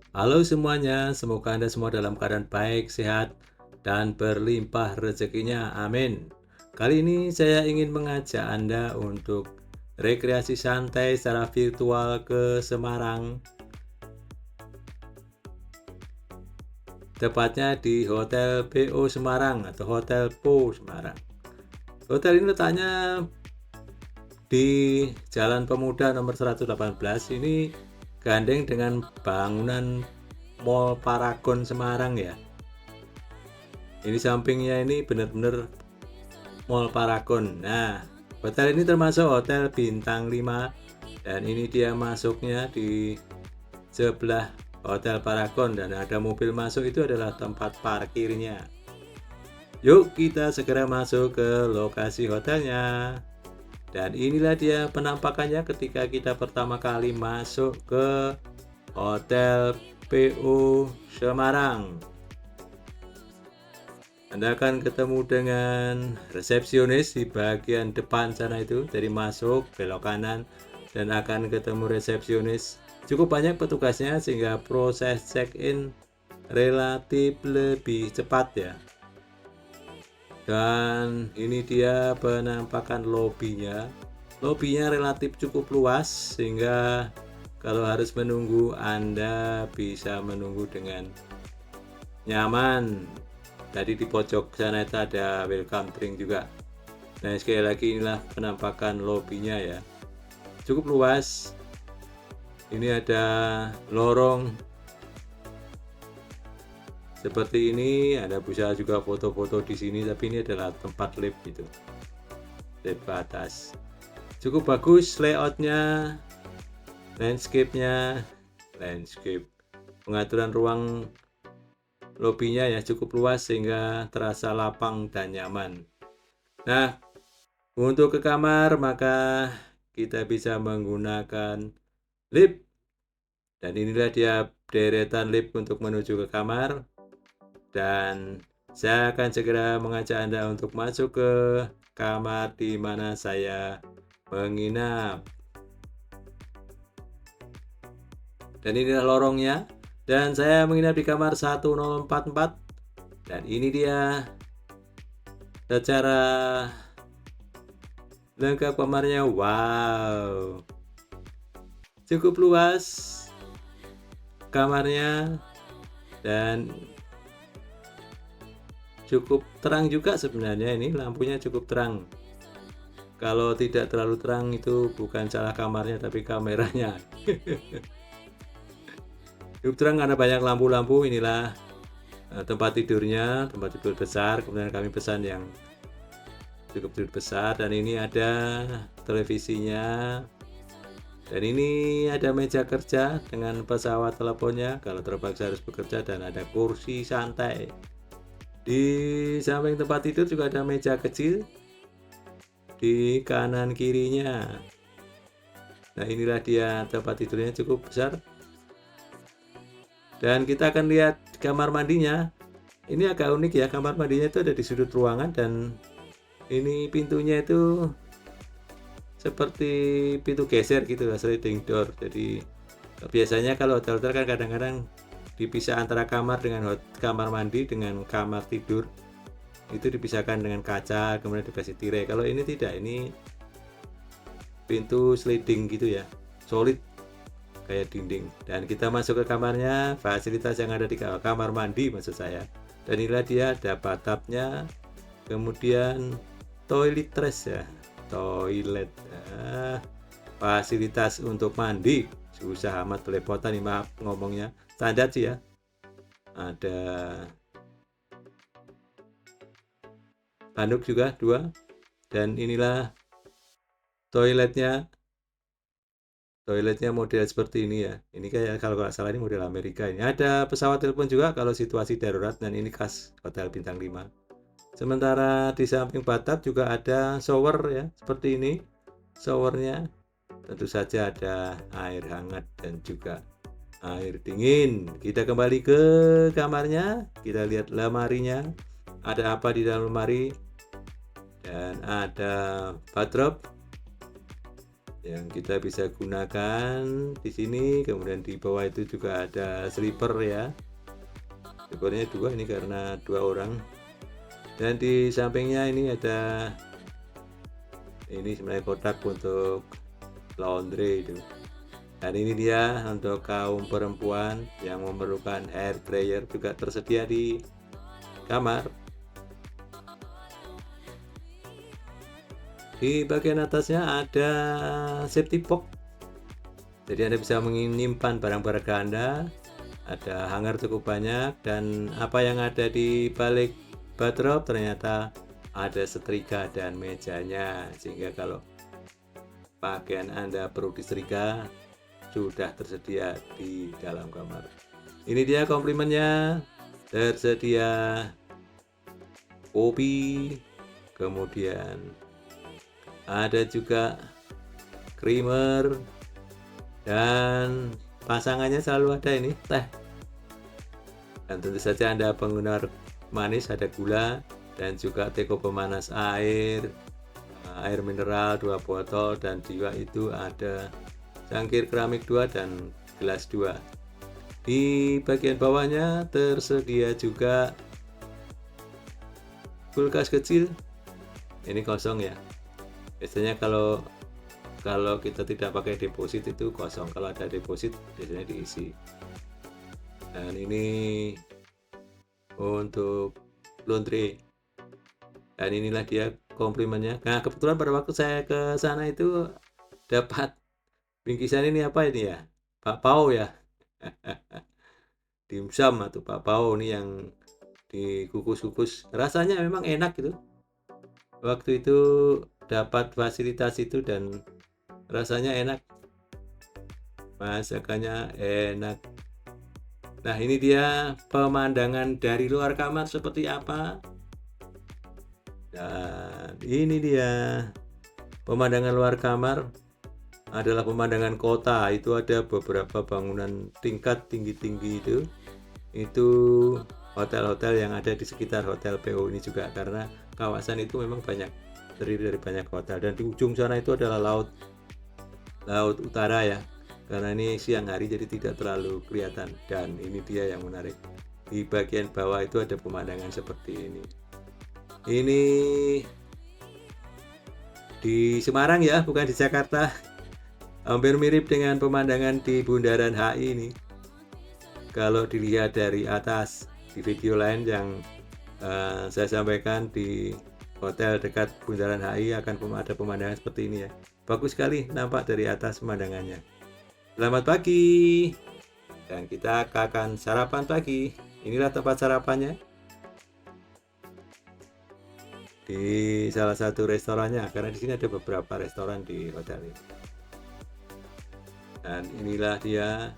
Halo semuanya, semoga Anda semua dalam keadaan baik, sehat, dan berlimpah rezekinya. Amin. Kali ini saya ingin mengajak Anda untuk rekreasi santai secara virtual ke Semarang, tepatnya di Hotel PO Semarang atau Hotel Po Semarang. Hotel ini letaknya di Jalan Pemuda nomor 118. Ini gandeng dengan bangunan Mall Paragon Semarang ya. Ini sampingnya ini benar-benar Mall Paragon. Nah, hotel ini termasuk hotel bintang 5 dan ini dia masuknya di sebelah Hotel Paragon dan ada mobil masuk itu adalah tempat parkirnya. Yuk kita segera masuk ke lokasi hotelnya. Dan inilah dia penampakannya ketika kita pertama kali masuk ke Hotel PO Semarang. Anda akan ketemu dengan resepsionis di bagian depan sana itu, dari masuk belok kanan dan akan ketemu resepsionis. Cukup banyak petugasnya sehingga proses check-in relatif lebih cepat ya. Dan ini dia penampakan lobinya. Lobinya relatif cukup luas sehingga kalau harus menunggu Anda bisa menunggu dengan nyaman. Tadi di pojok sana itu ada welcome drink juga. Nah, sekali lagi inilah penampakan lobinya ya. Cukup luas. Ini ada lorong seperti ini, Anda bisa juga foto-foto di sini, tapi ini adalah tempat lift gitu. Lift ke atas. Cukup bagus layoutnya, landscape-nya, pengaturan ruang lobinya ya cukup luas sehingga terasa lapang dan nyaman. Nah, untuk ke kamar maka kita bisa menggunakan lift. Dan inilah dia deretan lift untuk menuju ke kamar. Dan saya akan segera mengajak Anda untuk masuk ke kamar di mana saya menginap. Dan inilah lorongnya. Dan saya menginap di kamar 1044. Dan ini dia secara lengkap kamarnya. Wow, cukup luas kamarnya dan cukup terang juga sebenarnya. Ini lampunya cukup terang. Kalau tidak terlalu terang itu bukan salah kamarnya tapi kameranya. Cukup terang karena banyak lampu-lampu. Inilah tempat tidurnya, tempat tidur besar. Kemudian kami pesan yang cukup tidur besar dan ini ada televisinya. Dan ini ada meja kerja dengan pesawat teleponnya kalau terpaksa harus bekerja dan ada kursi santai. Di samping tempat tidur juga ada meja kecil di kanan kirinya. Nah, inilah dia tempat tidurnya cukup besar. Dan kita akan lihat kamar mandinya. Ini agak unik ya, kamar mandinya itu ada di sudut ruangan dan ini pintunya itu seperti pintu geser gitu lah, sliding door. Jadi biasanya kalau hotel-hotel kan kadang-kadang dipisah antara kamar dengan kamar mandi dengan kamar tidur. Itu dipisahkan dengan kaca, kemudian dikasih tirai. Kalau ini tidak, ini pintu sliding gitu ya, solid kayak dinding. Dan kita masuk ke kamarnya, fasilitas yang ada di kamar mandi maksud saya. Dan inilah dia, ada bathtubnya, kemudian toiletries ya, toilet, fasilitas untuk mandi. Susah amat belepotan nih, maaf ngomongnya, standar sih ya. Ada handuk juga 2. Dan inilah toiletnya model seperti ini ya. Ini kayak kalau nggak salah ini model Amerika. Ini ada pesawat telepon juga kalau situasi darurat dan ini khas hotel bintang 5. Sementara di samping bathtub juga ada shower ya, seperti ini showernya. Tentu saja ada air hangat dan juga air dingin. Kita kembali ke kamarnya, kita lihat lemarinya. Ada apa di dalam lemari? Dan ada wardrobe yang kita bisa gunakan di sini. Kemudian di bawah itu juga ada sleeper ya, sleepernya 2 ini karena 2 orang, dan di sampingnya ini ada ini sebenarnya kotak untuk laundry itu. Dan ini dia untuk kaum perempuan yang memerlukan hair dryer juga tersedia di kamar. Di bagian atasnya ada safety box, jadi Anda bisa menyimpan barang-barang Anda. Ada hanger cukup banyak, dan apa yang ada di balik bathrobe ternyata ada setrika dan mejanya, sehingga kalau pakaian Anda perlu disetrika sudah tersedia di dalam kamar. Ini dia komplimennya, tersedia kopi, kemudian ada juga creamer, dan pasangannya selalu ada ini teh. Dan tentu saja Anda penggemar manis, ada gula, dan juga teko pemanas air, air mineral 2 botol, dan juga itu ada cangkir keramik 2 dan gelas 2. Di bagian bawahnya tersedia juga kulkas kecil. Ini kosong ya. Biasanya kalau kita tidak pakai deposit itu kosong, kalau ada deposit biasanya diisi. Dan ini untuk laundry. Dan inilah dia komplimennya. Nah, kebetulan pada waktu saya ke sana itu dapat bingkisan ini, apa ini ya? Bakpao ya. Dimsum atau bakpao ini yang dikukus-kukus. Rasanya memang enak gitu. Waktu itu dapat fasilitas itu dan rasanya enak. Masakannya enak. Nah, ini dia pemandangan dari luar kamar seperti apa. Dan ini dia pemandangan luar kamar adalah pemandangan kota. Itu ada beberapa bangunan tingkat tinggi-tinggi itu hotel-hotel yang ada di sekitar hotel PO ini juga, karena kawasan itu memang terdiri dari banyak hotel. Dan di ujung sana itu adalah laut utara ya, karena ini siang hari jadi tidak terlalu kelihatan. Dan ini dia yang menarik, di bagian bawah itu ada pemandangan seperti ini. Ini di Semarang ya, bukan di Jakarta. Hampir mirip dengan pemandangan di Bundaran HI ini. Kalau dilihat dari atas, di video lain yang saya sampaikan di hotel dekat Bundaran HI akan ada pemandangan seperti ini ya. Bagus sekali nampak dari atas pemandangannya. Selamat pagi, dan kita akan sarapan pagi. Inilah tempat sarapannya di salah satu restorannya, karena di sini ada beberapa restoran di hotel ini. Dan inilah dia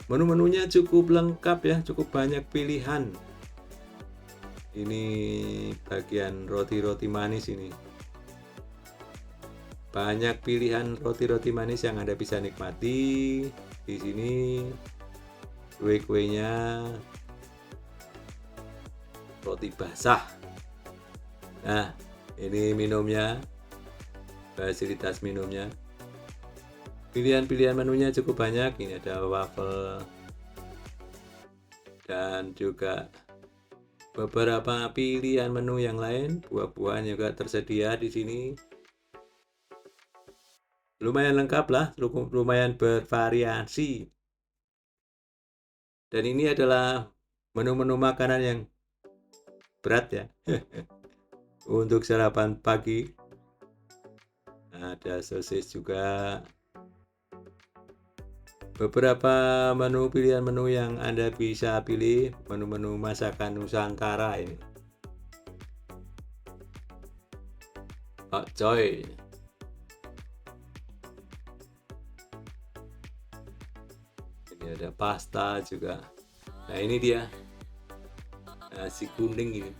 menu-menunya, cukup lengkap ya, cukup banyak pilihan. Ini bagian roti-roti manis ini. Banyak pilihan roti-roti manis yang Anda bisa nikmati di sini. Kue-kuenya, roti basah. Nah, ini minumnya, fasilitas minumnya. Pilihan-pilihan menunya cukup banyak. Ini ada waffle dan juga beberapa pilihan menu yang lain. Buah-buahan juga tersedia di sini. Lumayan lengkap lah, lumayan bervariasi. Dan ini adalah menu-menu makanan yang berat ya. Untuk sarapan pagi ada sosis juga. Beberapa pilihan menu yang Anda bisa pilih, menu-menu masakan Nusantara ini. Coy. Ini ada pasta juga. Nah, ini dia nasi kuning ini.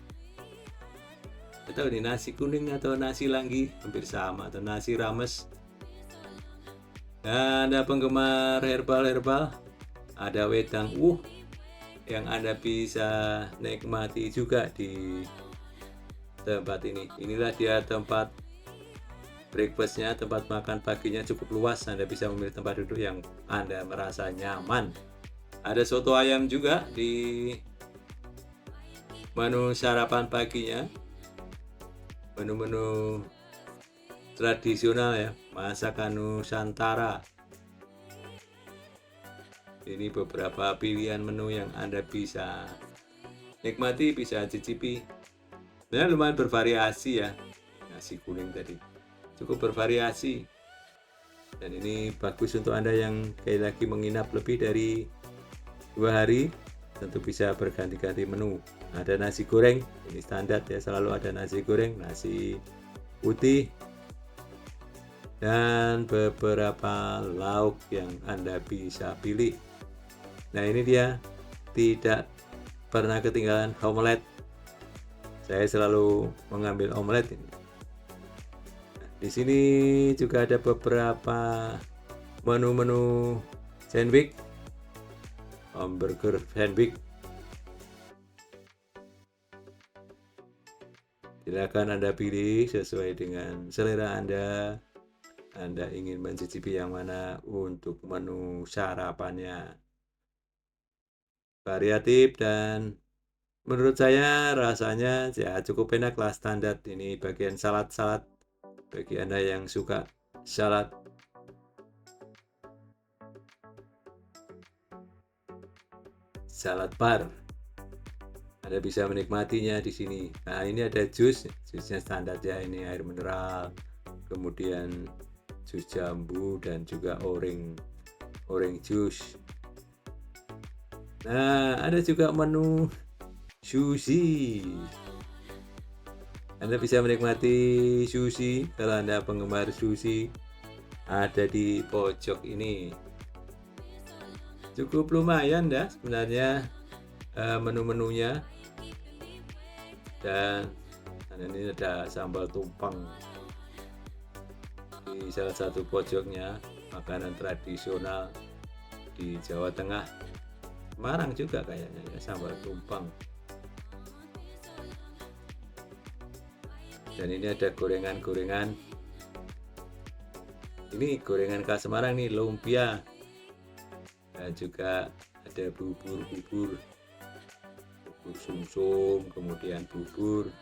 Atau ini nasi kuning atau nasi langgi, hampir sama, atau nasi rames. Dan ada penggemar herbal, ada wedang yang Anda bisa nikmati juga di tempat ini. Inilah dia tempat breakfastnya, tempat makan paginya cukup luas. Anda bisa memilih tempat duduk yang Anda merasa nyaman. Ada soto ayam juga di menu sarapan paginya. Menu-menu tradisional ya, masakan Nusantara. Ini beberapa pilihan menu yang Anda bisa nikmati, bisa cicipi. Nah, lumayan bervariasi ya. Nasi kuning tadi cukup bervariasi. Dan ini bagus untuk Anda yang sekali lagi menginap lebih dari 2 hari. Tentu bisa berganti-ganti menu. Ada nasi goreng, ini standar ya, selalu ada nasi goreng, nasi putih, dan beberapa lauk yang Anda bisa pilih. Nah, ini dia, tidak pernah ketinggalan omelet. Saya selalu mengambil omelet ini. Nah, di sini juga ada beberapa menu-menu sandwich, hamburger sandwich. Silakan Anda pilih sesuai dengan selera Anda. Anda ingin mencicipi yang mana untuk menu sarapannya. Variatif dan menurut saya rasanya ya cukup enak lah, standar. Ini bagian salad-salad bagi Anda yang suka salad. Salad bar. Anda bisa menikmatinya di sini. Nah, ini ada jusnya standar ya, ini air mineral, kemudian jus jambu dan juga orange juice. Nah, ada juga menu sushi. Anda bisa menikmati sushi kalau Anda penggemar sushi. Ada di pojok ini. Cukup lumayan ya sebenarnya menu-menunya. Dan ini ada sambal tumpeng di salah satu pojoknya, makanan tradisional di Jawa Tengah, Semarang juga kayaknya ya, sambal tumpeng. Dan ini ada gorengan-gorengan. Ini gorengan khas Semarang nih, lumpia. Dan juga ada bubur sumsum, kemudian bubur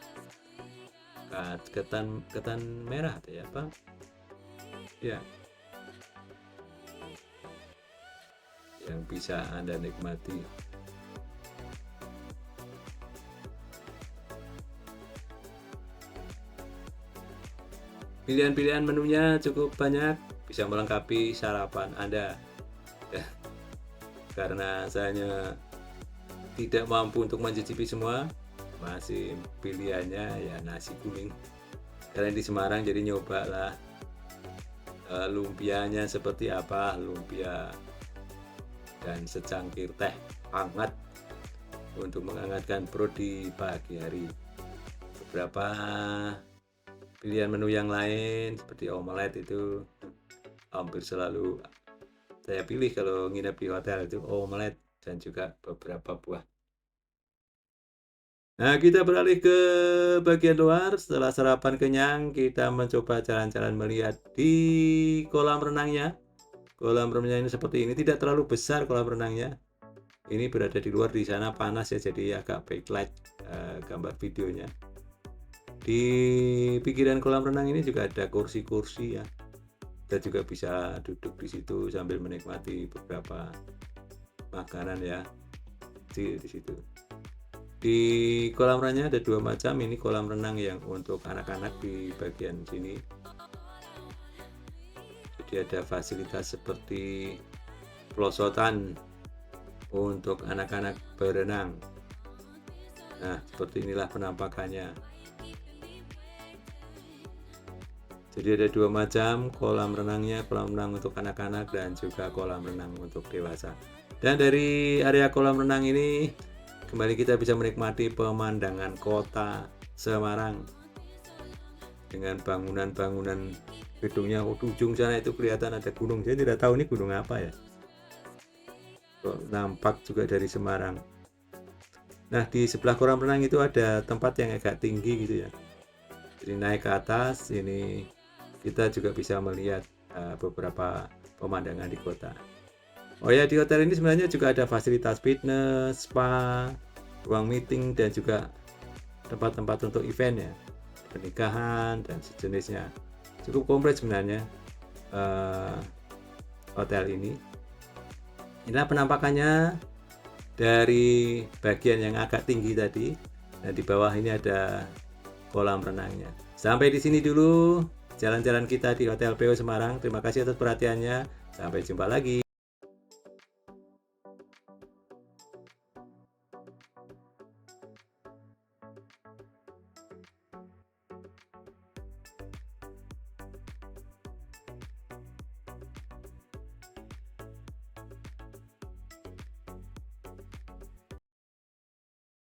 ketan merah atau ya apa ya, yang bisa Anda nikmati. Pilihan-pilihan menunya cukup banyak, bisa melengkapi sarapan Anda ya. Karena saya tidak mampu untuk mencicipi semua, masih pilihannya ya nasi kuning. Karena di Semarang jadi nyobalah lumpianya seperti apa, lumpia dan secangkir teh hangat untuk menghangatkan perut di pagi hari. Beberapa pilihan menu yang lain seperti omelet itu hampir selalu saya pilih kalau nginep di hotel, itu omelet dan juga beberapa buah. Nah, kita beralih ke bagian luar. Setelah sarapan kenyang, kita mencoba jalan-jalan melihat di kolam renangnya. Kolam renangnya ini seperti ini, tidak terlalu besar kolam renangnya. Ini berada di luar, di sana panas ya, jadi agak backlight gambar videonya. Di pinggiran kolam renang ini juga ada kursi-kursi ya. Kita juga bisa duduk di situ sambil menikmati beberapa makanan ya di situ. Di kolam renangnya ada 2 macam. Ini kolam renang yang untuk anak-anak di bagian sini. Jadi ada fasilitas seperti pelosotan untuk anak-anak berenang. Nah, seperti inilah penampakannya. Jadi ada 2 macam kolam renangnya, kolam renang untuk anak-anak dan juga kolam renang untuk dewasa. Dan dari area kolam renang ini kembali kita bisa menikmati pemandangan kota Semarang dengan bangunan-bangunan gedungnya. Ujung sana itu kelihatan ada gunung. Saya tidak tahu ini gunung apa ya. Kok nampak juga dari Semarang. Nah, di sebelah kolam renang itu ada tempat yang agak tinggi gitu ya. Jadi naik ke atas, ini kita juga bisa melihat beberapa pemandangan di kota. Oh ya, di hotel ini sebenarnya juga ada fasilitas fitness, spa, ruang meeting, dan juga tempat-tempat untuk event ya, pernikahan dan sejenisnya. Cukup komplit sebenarnya hotel ini. Inilah penampakannya dari bagian yang agak tinggi tadi, dan di bawah ini ada kolam renangnya. Sampai di sini dulu jalan-jalan kita di Hotel PO Semarang. Terima kasih atas perhatiannya. Sampai jumpa lagi.